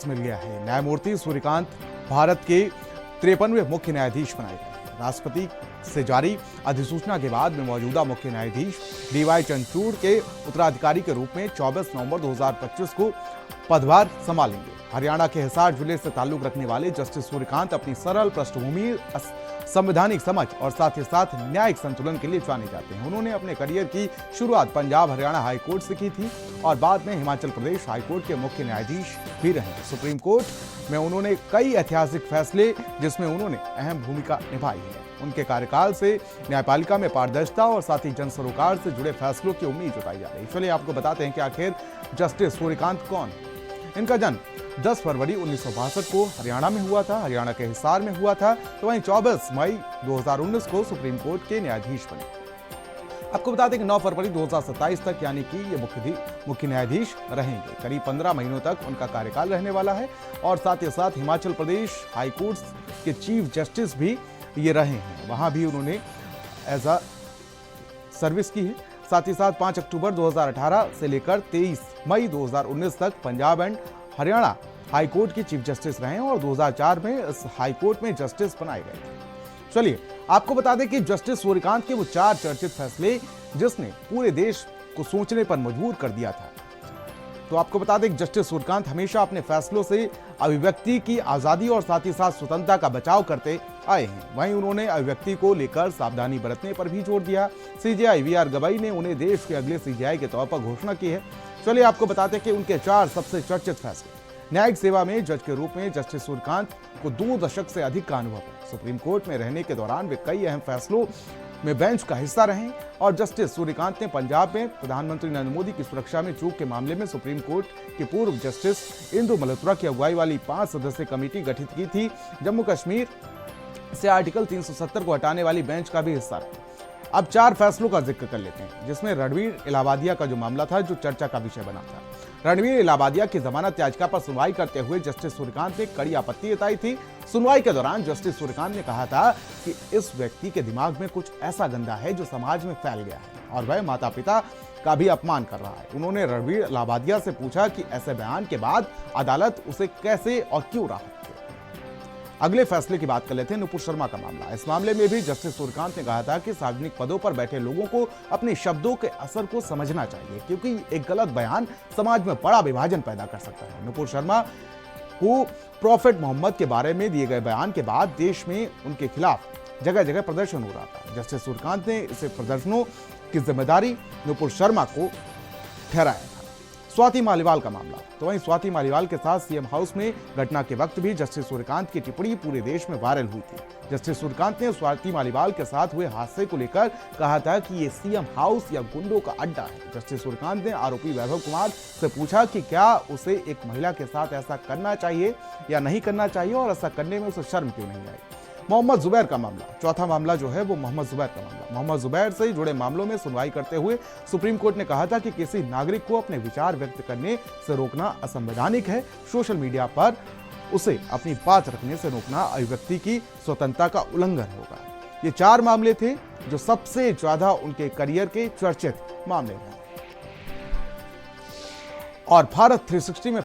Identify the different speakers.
Speaker 1: मिल गया है। न्यायमूर्ति सूर्यकांत भारत के 53वें मुख्य न्यायाधीश बनाए गए हैं। राष्ट्रपति से जारी अधिसूचना के बाद में मौजूदा मुख्य न्यायाधीश डीवाई चंद्रचूड़ के उत्तराधिकारी के रूप में 24 नवंबर 2025 को पदभार संभालेंगे। हरियाणा के हिसार जिले से ताल्लुक रखने वाले जस्टिस सूर्यकांत अपनी सरल पृष्ठभूमि, संवैधानिक समझ और साथ ही साथ न्यायिक संतुलन के लिए जाने जाते हैं। उन्होंने अपने करियर की शुरुआत पंजाब हरियाणा हाई कोर्ट से की थी और बाद में हिमाचल प्रदेश हाई कोर्ट के मुख्य न्यायाधीश भी रहे। सुप्रीम कोर्ट में उन्होंने कई ऐतिहासिक फैसले जिसमें उन्होंने अहम भूमिका निभाई है। उनके कार्यकाल से न्यायपालिका में पारदर्शिता और साथ ही जन सरोकार से जुड़े फैसलों की उम्मीद जताई जा रही है। चलिए आपको बताते हैं कि आखिर जस्टिस सूर्यकांत कौन है। इनका जन्म 10 फरवरी 1962 को हरियाणा में हुआ था। हरियाणा के हिसार में हुआ था। तो वहीं 24 मई 2019 को सुप्रीम कोर्ट के न्यायाधीश बने। आपको बता दें कि 9 फरवरी 2027 तक यानी कि ये मुख्य न्यायाधीश रहेंगे। करीब 15 महीनों तक उनका कार्यकाल रहने वाला है और साथ ही साथ हिमाचल प्रदेश हाई कोर्ट के चीफ जस्टिस भी ये रहे हैं। वहां भी उन्होंने एज अ सर्विस की है। साथ ही साथ 5 अक्टूबर 2018 से लेकर 23 मई 2019 तक Punjab and Haryana high court के चीफ जस्टिस रहे और 2004 में इस हाई कोर्ट में जस्टिस बनाए गए थे। चलिए आपको बता दें कि जस्टिस सूर्यकांत के वो 4 चर्चित फैसले जिसने पूरे देश को सोचने पर मजबूर कर दिया था। तो आपको बता दें कि जस्टिस सूर्यकांत हमेशा अपने फैसलों से अभिव्यक्ति की आजादी और साथ ही साथ स्वतंत्रता का बचाव करते आए हैं। वहीं उन्होंने अभिव्यक्ति को लेकर सावधानी बरतने पर भी जोर दिया। सीजेआई वीआर गवाई ने उन्हें देश के अगले सीजेआई के तौर पर घोषणा की है। चलिए आपको बताते हैं कि उनके 4 सबसे चर्चित फैसले। न्यायिक सेवा में जज के रूप में जस्टिस सूर्यकांत को 2 दशक से अधिक का अनुभव है। सुप्रीम कोर्ट में रहने के दौरान वे कई अहम फैसलों में बेंच का हिस्सा रहे और जस्टिस सूर्यकांत ने पंजाब में प्रधानमंत्री नरेंद्र मोदी की सुरक्षा में चूक के मामले में सुप्रीम कोर्ट के पूर्व जस्टिस इंदु मल्होत्रा की अगुवाई वाली 5 सदस्यीय कमेटी गठित की थी। जम्मू कश्मीर से आर्टिकल 370 को हटाने वाली बेंच का भी हिस्सा रहे। अब 4 फैसलों का जिक्र कर लेते हैं, जिसमें रणवीर इलाहाबादिया का जो मामला था जो चर्चा का विषय बना था। रणवीर इलाहाबादिया की जमानत याचिका पर सुनवाई करते हुए जस्टिस सूर्यकांत ने कड़ी आपत्ति जताई थी। सुनवाई के दौरान जस्टिस सूर्यकांत ने कहा था कि इस व्यक्ति के दिमाग में कुछ ऐसा गंदा है जो समाज में फैल गया है और वह माता पिता का भी अपमान कर रहा है। उन्होंने रणवीर इलाहाबादिया से पूछा कि ऐसे बयान के बाद अदालत उसे कैसे और क्यों राहत दे। अगले फैसले की बात कर लेते हैं नुपुर शर्मा का मामला। इस मामले में भी जस्टिस सूर्यकांत ने कहा था कि सार्वजनिक पदों पर बैठे लोगों को अपने शब्दों के असर को समझना चाहिए, क्योंकि एक गलत बयान समाज में बड़ा विभाजन पैदा कर सकता है। नुपुर शर्मा को प्रॉफेट मोहम्मद के बारे में दिए गए बयान के बाद देश में उनके खिलाफ जगह जगह प्रदर्शन हो रहा था। जस्टिस सूर्यकांत ने इसे प्रदर्शनों की जिम्मेदारी नुपुर शर्मा को ठहराया था। स्वाति मालीवाल का मामला। तो वहीं स्वाति मालीवाल के साथ सीएम हाउस में घटना के वक्त भी जस्टिस सूर्यकांत की टिप्पणी पूरे देश में वायरल हुई थी। जस्टिस सूर्यकांत ने स्वाति मालीवाल के साथ हुए हादसे को लेकर कहा था कि ये सीएम हाउस या गुंडों का अड्डा है। जस्टिस सूर्यकांत ने आरोपी वैभव कुमार से पूछा कि क्या उसे एक महिला के साथ ऐसा करना चाहिए या नहीं करना चाहिए और ऐसा करने में उसे शर्म क्यों नहीं आई। मोहम्मद जुबैर का मामला। चौथा मामला जो है वो मोहम्मद जुबैर का मामला। मोहम्मद जुबैर से जुड़े मामलों में सुनवाई करते हुए सुप्रीम कोर्ट ने कहा था कि किसी नागरिक को अपने विचार व्यक्त करने से रोकना असंवैधानिक है। सोशल मीडिया पर उसे अपनी बात रखने से रोकना अभिव्यक्ति की स्वतंत्रता का उल्लंघन होगा। ये 4 मामले थे जो सबसे ज्यादा उनके करियर के चर्चित मामले हैं। और भारत 360 में